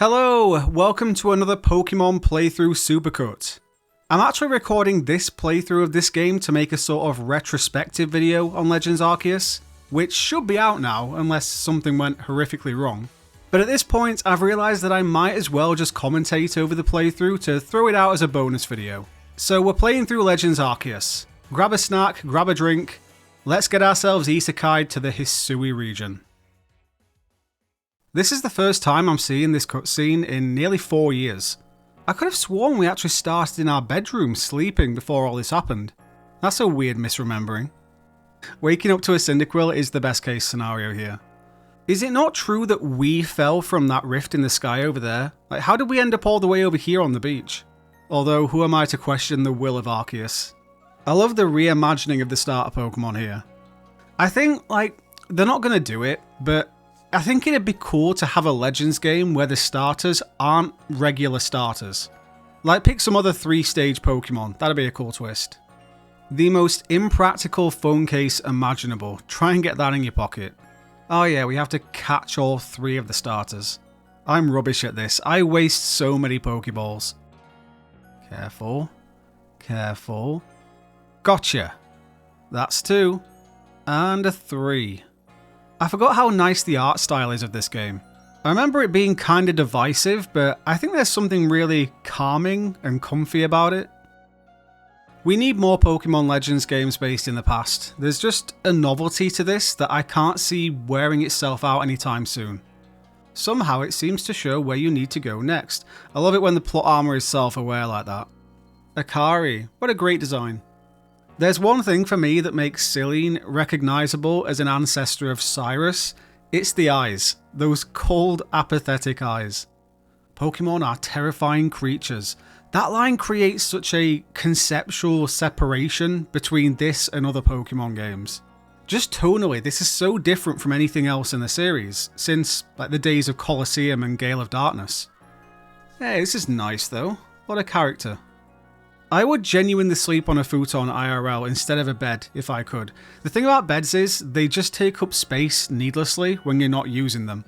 Hello, welcome to another Pokemon playthrough Supercut. I'm actually recording this playthrough of this game to make a sort of retrospective video on Legends Arceus, which should be out now unless something went horrifically wrong. But at this point I've realised that I might as well just commentate over the playthrough to throw it out as a bonus video. So we're playing through Legends Arceus. Grab a snack, grab a drink, let's get ourselves isekai'd to the Hisui region. This is the first time I'm seeing this cutscene in nearly 4 years. I could have sworn we actually started in our bedroom sleeping before all this happened. That's a weird misremembering. Waking up to a Cyndaquil is the best case scenario here. Is it not true that we fell from that rift in the sky over there? Like, how did we end up all the way over here on the beach? Although, who am I to question the will of Arceus? I love the reimagining of the starter Pokemon here. I think, they're not going to do it, but I think it'd be cool to have a Legends game where the starters aren't regular starters. Pick some other 3-stage Pokemon, that'd be a cool twist. The most impractical phone case imaginable, try and get that in your pocket. Oh yeah, we have to catch all 3 of the starters. I'm rubbish at this, I waste so many Pokeballs. Careful, careful. Gotcha! That's 2, and a 3. I forgot how nice the art style is of this game. I remember it being kinda divisive, but I think there's something really calming and comfy about it. We need more Pokemon Legends games based in the past. There's just a novelty to this that I can't see wearing itself out anytime soon. Somehow it seems to show where you need to go next. I love it when the plot armor is self-aware like that. Akari, what a great design. There's one thing for me that makes Celine recognizable as an ancestor of Cyrus. It's the eyes. Those cold, apathetic eyes. Pokemon are terrifying creatures. That line creates such a conceptual separation between this and other Pokemon games. Just tonally, this is so different from anything else in the series, since the days of Colosseum and Gale of Darkness. Hey, this is nice though. What a character. I would genuinely sleep on a futon IRL instead of a bed if I could. The thing about beds is, they just take up space needlessly when you're not using them.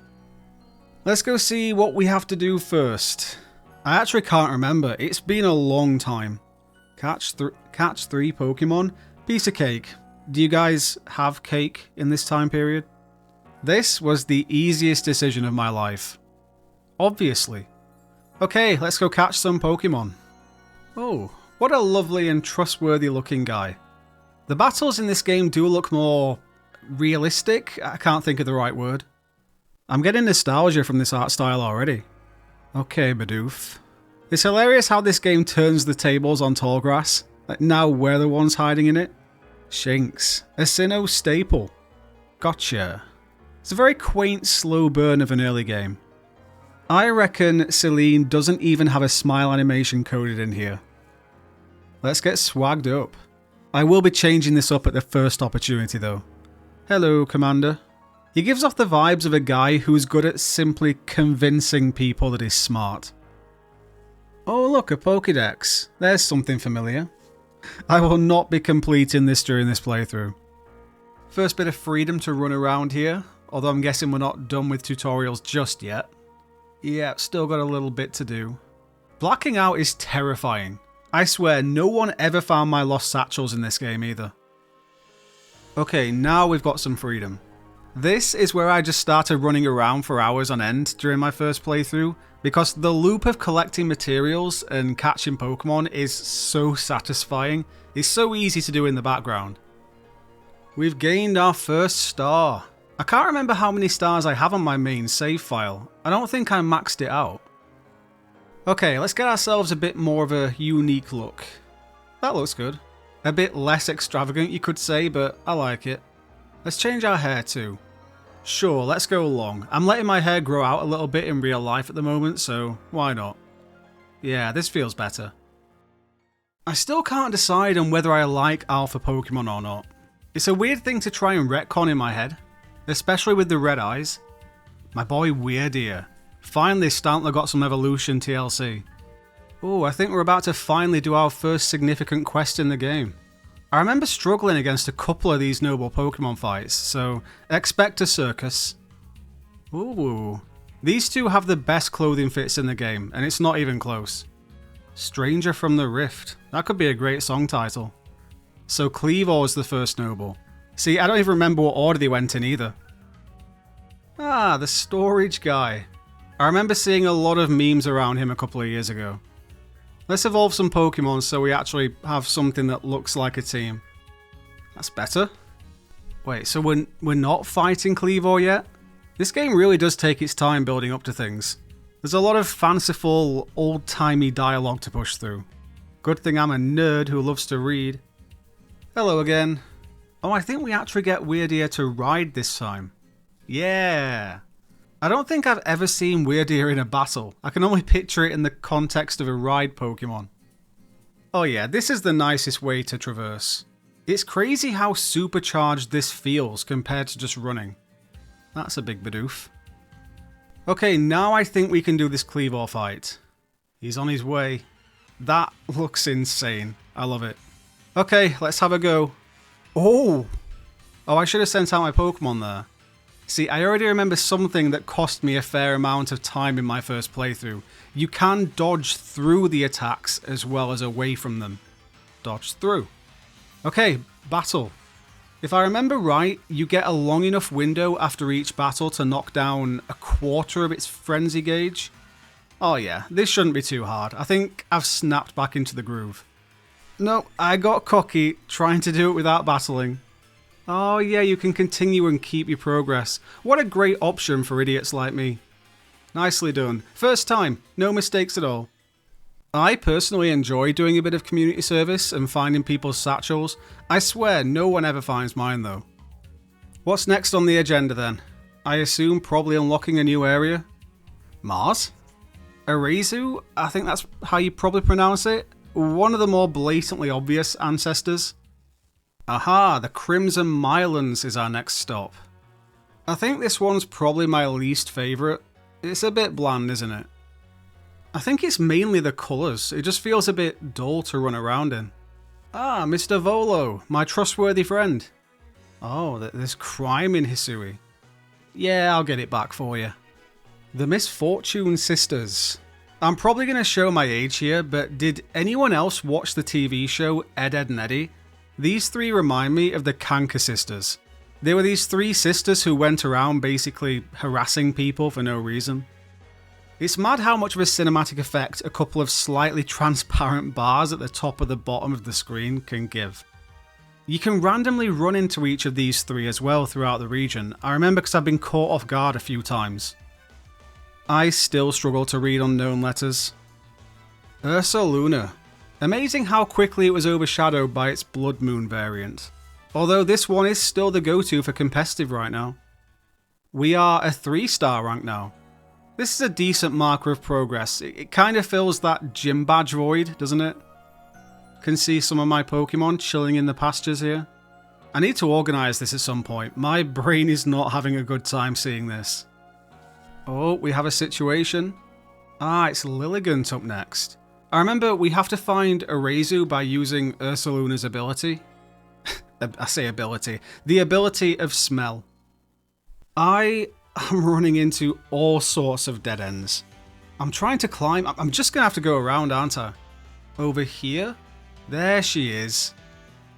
Let's go see what we have to do first. I actually can't remember, it's been a long time. Catch 3 Pokemon? Piece of cake. Do you guys have cake in this time period? This was the easiest decision of my life. Obviously. Okay, let's go catch some Pokemon. Oh. What a lovely and trustworthy looking guy. The battles in this game do look more realistic. I can't think of the right word. I'm getting nostalgia from this art style already. Okay, Bidoof. It's hilarious how this game turns the tables on Tallgrass. Now we're the ones hiding in it. Shinx. A Sinnoh staple. Gotcha. It's a very quaint, slow burn of an early game. I reckon Celine doesn't even have a smile animation coded in here. Let's get swagged up. I will be changing this up at the first opportunity though. Hello, Commander. He gives off the vibes of a guy who's good at simply convincing people that he's smart. Oh look, a Pokédex. There's something familiar. I will not be completing this during this playthrough. First bit of freedom to run around here, although I'm guessing we're not done with tutorials just yet. Yeah, still got a little bit to do. Blacking out is terrifying. I swear, no one ever found my lost satchels in this game either. Okay, now we've got some freedom. This is where I just started running around for hours on end during my first playthrough, because the loop of collecting materials and catching Pokemon is so satisfying. It's so easy to do in the background. We've gained our first star. I can't remember how many stars I have on my main save file. I don't think I maxed it out. Okay, let's get ourselves a bit more of a unique look. That looks good. A bit less extravagant you could say, but I like it. Let's change our hair too. Sure, let's go long. I'm letting my hair grow out a little bit in real life at the moment, so why not? Yeah, this feels better. I still can't decide on whether I like alpha Pokemon or not. It's a weird thing to try and retcon in my head, especially with the red eyes. My boy Weirdeer. Finally, Stantler got some evolution TLC. Oh, I think we're about to finally do our first significant quest in the game. I remember struggling against a couple of these noble Pokemon fights, so expect a circus. Ooh, These two have the best clothing fits in the game, and it's not even close. Stranger from the Rift. That could be a great song title. So Kleavor's the first noble. See, I don't even remember what order they went in either. Ah, the storage guy. I remember seeing a lot of memes around him a couple of years ago. Let's evolve some Pokemon so we actually have something that looks like a team. That's better. Wait, so we're not fighting Kleavor yet? This game really does take its time building up to things. There's a lot of fanciful, old-timey dialogue to push through. Good thing I'm a nerd who loves to read. Hello again. Oh, I think we actually get Weirdeer to ride this time. Yeah! I don't think I've ever seen Weirdeer in a battle. I can only picture it in the context of a ride Pokemon. Oh yeah, this is the nicest way to traverse. It's crazy how supercharged this feels compared to just running. That's a big Bidoof. Okay, now I think we can do this Kleavor fight. He's on his way. That looks insane. I love it. Okay, let's have a go. Oh! Oh, I should have sent out my Pokemon there. See, I already remember something that cost me a fair amount of time in my first playthrough. You can dodge through the attacks as well as away from them. Dodge through. Okay, battle. If I remember right, you get a long enough window after each battle to knock down a quarter of its frenzy gauge. Oh yeah, this shouldn't be too hard. I think I've snapped back into the groove. No, I got cocky, trying to do it without battling. Oh yeah, you can continue and keep your progress. What a great option for idiots like me. Nicely done. First time, no mistakes at all. I personally enjoy doing a bit of community service and finding people's satchels. I swear no one ever finds mine though. What's next on the agenda then? I assume probably unlocking a new area? Mars? Arizu? I think that's how you probably pronounce it. One of the more blatantly obvious ancestors. Aha, the Crimson Mylands is our next stop. I think this one's probably my least favourite. It's a bit bland, isn't it? I think it's mainly the colours. It just feels a bit dull to run around in. Ah, Mr. Volo, my trustworthy friend. Oh, there's crime in Hisui. Yeah, I'll get it back for you. The Misfortune Sisters. I'm probably going to show my age here, but did anyone else watch the TV show Ed, Edd and Eddy? These three remind me of the Kanker sisters. They were these three sisters who went around basically harassing people for no reason. It's mad how much of a cinematic effect a couple of slightly transparent bars at the top of the bottom of the screen can give. You can randomly run into each of these three as well throughout the region. I remember because I've been caught off guard a few times. I still struggle to read unknown letters. Ursaluna. Amazing how quickly it was overshadowed by its Blood Moon variant. Although this one is still the go-to for competitive right now. We are a 3-star rank now. This is a decent marker of progress. It kind of fills that gym badge void, doesn't it? Can see some of my Pokemon chilling in the pastures here. I need to organise this at some point. My brain is not having a good time seeing this. Oh, we have a situation. Ah, it's Lilligant up next. I remember we have to find Arizu by using Ursaluna's ability. I say ability. The ability of smell. I am running into all sorts of dead ends. I'm trying to climb. I'm just going to have to go around, aren't I? Over here? There she is.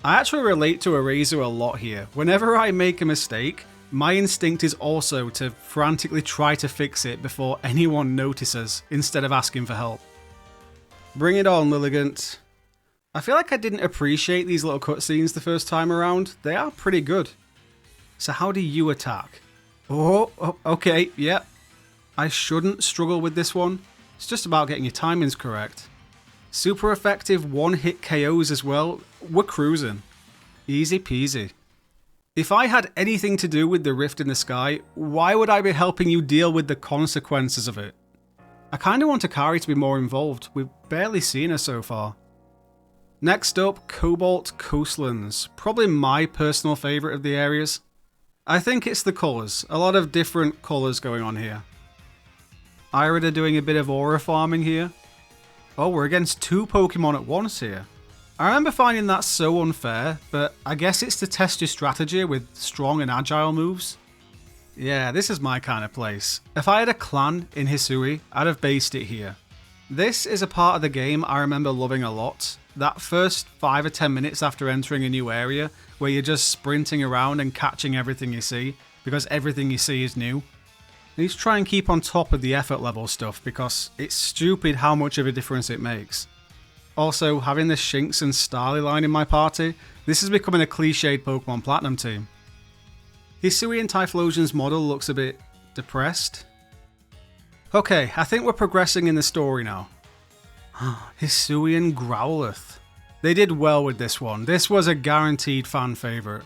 I actually relate to Arizu a lot here. Whenever I make a mistake, my instinct is also to frantically try to fix it before anyone notices, instead of asking for help. Bring it on, Lilligant. I feel like I didn't appreciate these little cutscenes the first time around. They are pretty good. So how do you attack? Oh, okay, yeah. I shouldn't struggle with this one. It's just about getting your timings correct. Super effective one-hit KOs as well. We're cruising. Easy peasy. If I had anything to do with the rift in the sky, why would I be helping you deal with the consequences of it? I kind of want Akari to be more involved. We've barely seen her so far. Next up, Cobalt Coastlands. Probably my personal favourite of the areas. I think it's the colours. A lot of different colours going on here. Irida doing a bit of aura farming here. Oh, we're against 2 Pokemon at once here. I remember finding that so unfair, but I guess it's to test your strategy with strong and agile moves. Yeah, this is my kind of place. If I had a clan in Hisui, I'd have based it here. This is a part of the game I remember loving a lot. That first 5 or 10 minutes after entering a new area, where you're just sprinting around and catching everything you see, because everything you see is new. I need to try and keep on top of the effort level stuff, because it's stupid how much of a difference it makes. Also, having the Shinx and Starly line in my party, this is becoming a cliched Pokemon Platinum team. Hisui and Typhlosion's model looks a bit depressed. Okay, I think we're progressing in the story now. Hisui and Growlithe. They did well with this one. This was a guaranteed fan favourite.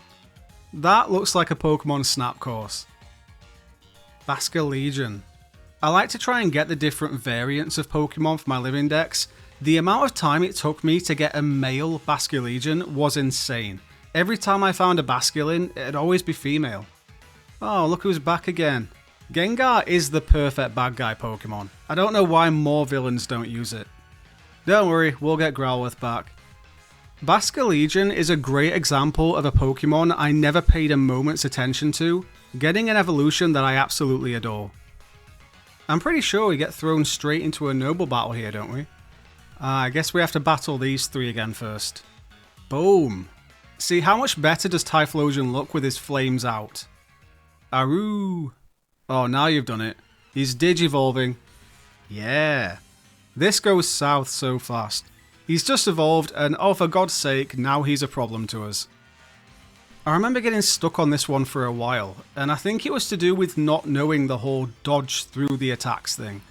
That looks like a Pokemon Snap course. Basculegion. I like to try and get the different variants of Pokemon for my living decks. The amount of time it took me to get a male Basculegion was insane. Every time I found a Basculin, it'd always be female. Oh, look who's back again. Gengar is the perfect bad guy Pokemon. I don't know why more villains don't use it. Don't worry, we'll get Growlithe back. Basculegion is a great example of a Pokemon I never paid a moment's attention to, getting an evolution that I absolutely adore. I'm pretty sure we get thrown straight into a noble battle here, don't we? I guess we have to battle these three again first. Boom! See, how much better does Typhlosion look with his flames out? Aru! Oh, now you've done it. He's digivolving. Yeah. This goes south so fast. He's just evolved and oh for God's sake, now he's a problem to us. I remember getting stuck on this one for a while, and I think it was to do with not knowing the whole dodge through the attacks thing.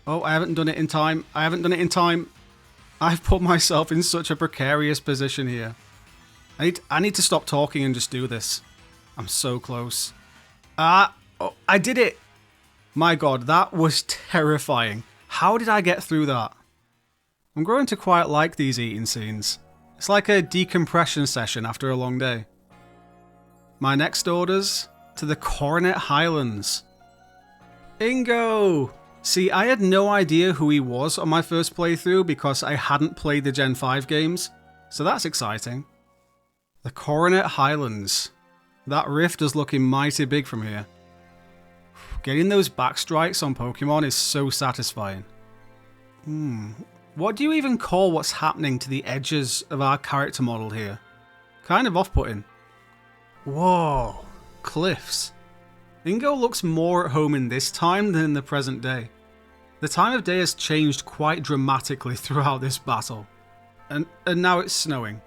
Oh, I haven't done it in time. I've put myself in such a precarious position here. I need to stop talking and just do this. I'm so close. Oh, I did it! My God, that was terrifying. How did I get through that? I'm growing to quite like these eating scenes. It's like a decompression session after a long day. My next orders to the Coronet Highlands. Ingo! See, I had no idea who he was on my first playthrough because I hadn't played the Gen 5 games, so that's exciting. The Coronet Highlands. That rift is looking mighty big from here. Getting those backstrikes on Pokemon is so satisfying. What do you even call what's happening to the edges of our character model here? Kind of off-putting. Whoa, cliffs. Ingo looks more at home in this time than in the present day. The time of day has changed quite dramatically throughout this battle. And now it's snowing.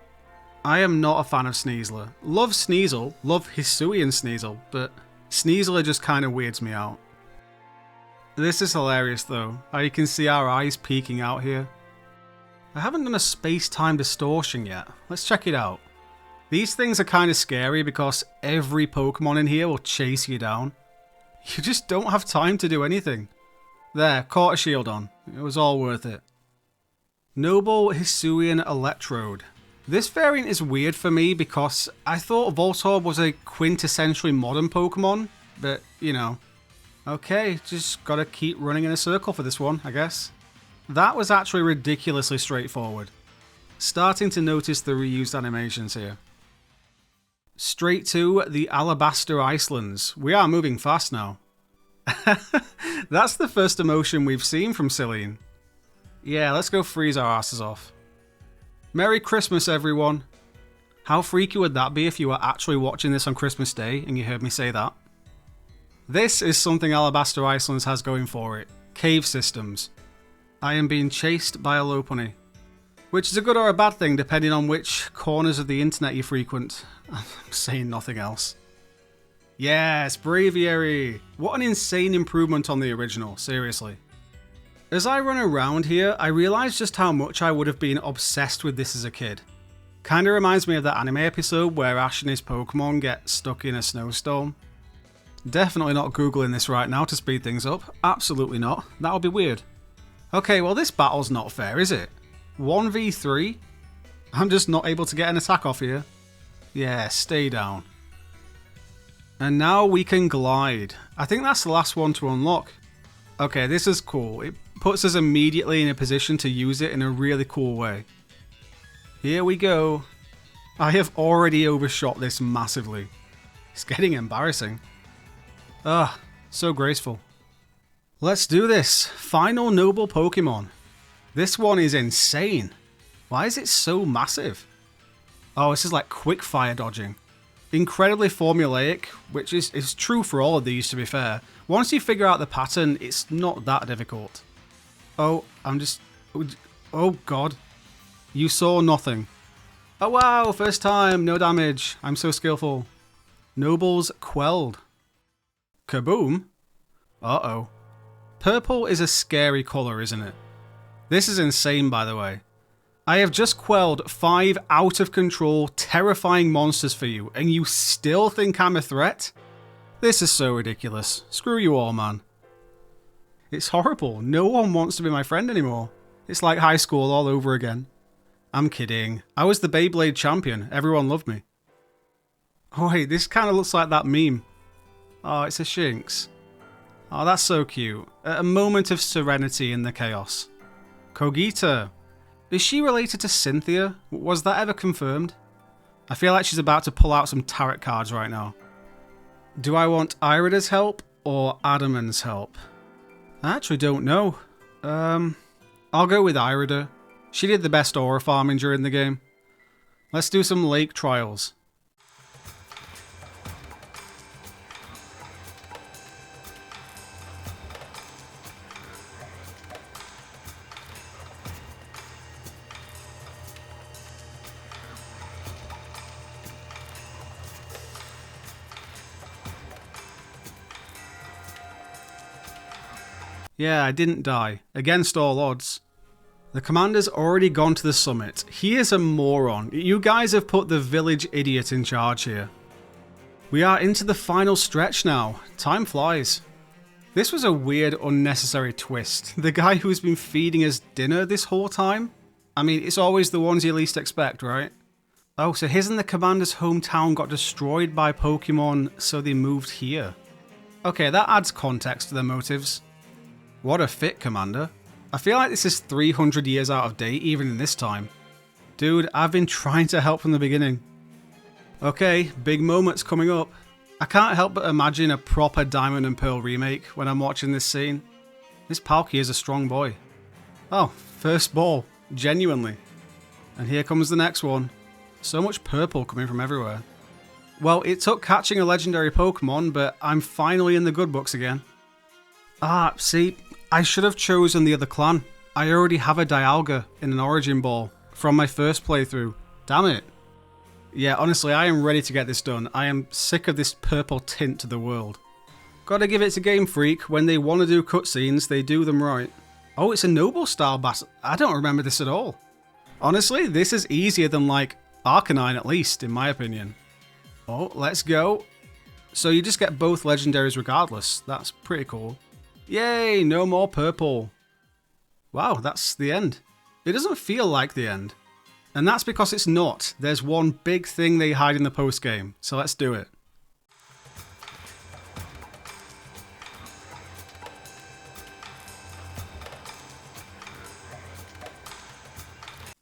I am not a fan of Sneasler. Love Sneasel, love Hisui and Sneasel, but Sneasler just kind of weirds me out. This is hilarious though, how you can see our eyes peeking out here. I haven't done a space-time distortion yet. Let's check it out. These things are kind of scary because every Pokemon in here will chase you down. You just don't have time to do anything. There, caught a shield on. It was all worth it. Noble Hisuian Electrode. This variant is weird for me because I thought Voltorb was a quintessentially modern Pokemon, but you know. Okay, just gotta keep running in a circle for this one, I guess. That was actually ridiculously straightforward. Starting to notice the reused animations here. Straight to the Alabaster Icelands. We are moving fast now. That's the first emotion we've seen from Celine. Yeah, let's go freeze our asses off. Merry Christmas, everyone. How freaky would that be if you were actually watching this on Christmas Day and you heard me say that? This is something Alabaster Icelands has going for it. Cave systems. I am being chased by a Lopunny. Which is a good or a bad thing depending on which corners of the internet you frequent. I'm saying nothing else. Yes, Braviary! What an insane improvement on the original, seriously. As I run around here, I realise just how much I would have been obsessed with this as a kid. Kinda reminds me of that anime episode where Ash and his Pokemon get stuck in a snowstorm. Definitely not googling this right now to speed things up. Absolutely not. That would be weird. Okay, well this battle's not fair, is it? 1v3? I'm just not able to get an attack off here. Yeah, stay down. And now we can glide. I think that's the last one to unlock. Okay, this is cool. It puts us immediately in a position to use it in a really cool way. Here we go. I have already overshot this massively. It's getting embarrassing. Ah, so graceful. Let's do this. Final noble Pokemon. This one is insane. Why is it so massive? Oh, this is like quick fire dodging. Incredibly formulaic, which is true for all of these, to be fair. Once you figure out the pattern, it's not that difficult. Oh, oh god. You saw nothing. Oh wow, first time, no damage. I'm so skillful. Nobles quelled. Kaboom? Uh-oh. Purple is a scary colour, isn't it? This is insane, by the way. I have just quelled 5 out-of-control, terrifying monsters for you, and you still think I'm a threat? This is so ridiculous. Screw you all, man. It's horrible. No one wants to be my friend anymore. It's like high school all over again. I'm kidding. I was the Beyblade champion. Everyone loved me. Oh wait, this kind of looks like that meme. Oh, it's a Shinx. Oh, that's so cute. A moment of serenity in the chaos. Kogita. Is she related to Cynthia? Was that ever confirmed? I feel like she's about to pull out some tarot cards right now. Do I want Irida's help or Adaman's help? I actually don't know. I'll go with Irida. She did the best aura farming during the game. Let's do some lake trials. Yeah, I didn't die. Against all odds. The commander's already gone to the summit. He is a moron. You guys have put the village idiot in charge here. We are into the final stretch now. Time flies. This was a weird, unnecessary twist. The guy who's been feeding us dinner this whole time? I mean, it's always the ones you least expect, right? Oh, so his and the commander's hometown got destroyed by Pokemon, so they moved here. Okay, that adds context to their motives. What a fit, Commander. I feel like this is 300 years out of date, even in this time. Dude, I've been trying to help from the beginning. Okay, big moments coming up. I can't help but imagine a proper Diamond and Pearl remake when I'm watching this scene. This Palkia is a strong boy. Oh, first ball. Genuinely. And here comes the next one. So much purple coming from everywhere. Well, it took catching a legendary Pokemon, but I'm finally in the good books again. Ah, see, I should have chosen the other clan. I already have a Dialga in an Origin Ball from my first playthrough. Damn it. Yeah, honestly, I am ready to get this done. I am sick of this purple tint to the world. Gotta give it to Game Freak. When they want to do cutscenes, they do them right. Oh, it's a Noble style battle. I don't remember this at all. Honestly, this is easier than, like, Arcanine at least, in my opinion. Oh, let's go. So you just get both legendaries regardless. That's pretty cool. Yay, no more purple. Wow, that's the end. It doesn't feel like the end. And that's because it's not. There's one big thing they hide in the post-game, so let's do it.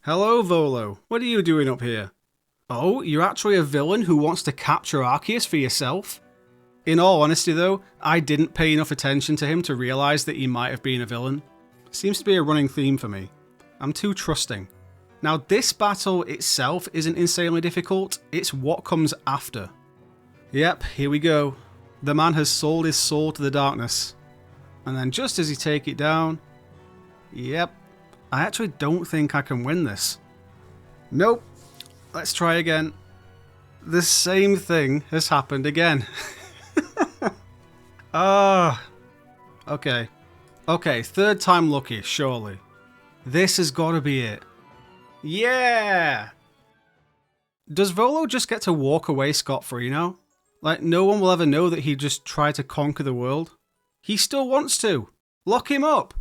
Hello, Volo. What are you doing up here? Oh, you're actually a villain who wants to capture Arceus for yourself? In all honesty though, I didn't pay enough attention to him to realise that he might have been a villain. Seems to be a running theme for me. I'm too trusting. Now this battle itself isn't insanely difficult, it's what comes after. Yep, here we go. The man has sold his soul to the darkness. And then just as he take it down... Yep, I actually don't think I can win this. Nope. Let's try again. The same thing has happened again. Okay. Okay, third time lucky, surely. This has got to be it. Yeah! Does Volo just get to walk away scot-free now? Like, no one will ever know that he just tried to conquer the world? He still wants to. Lock him up.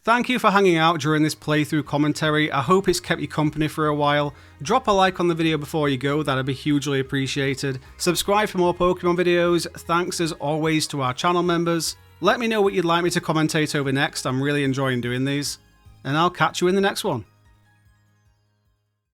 Thank you for hanging out during this playthrough commentary. I hope it's kept you company for a while. Drop a like on the video before you go, that'd be hugely appreciated. Subscribe for more Pokemon videos. Thanks as always to our channel members. Let me know what you'd like me to commentate over next, I'm really enjoying doing these. And I'll catch you in the next one.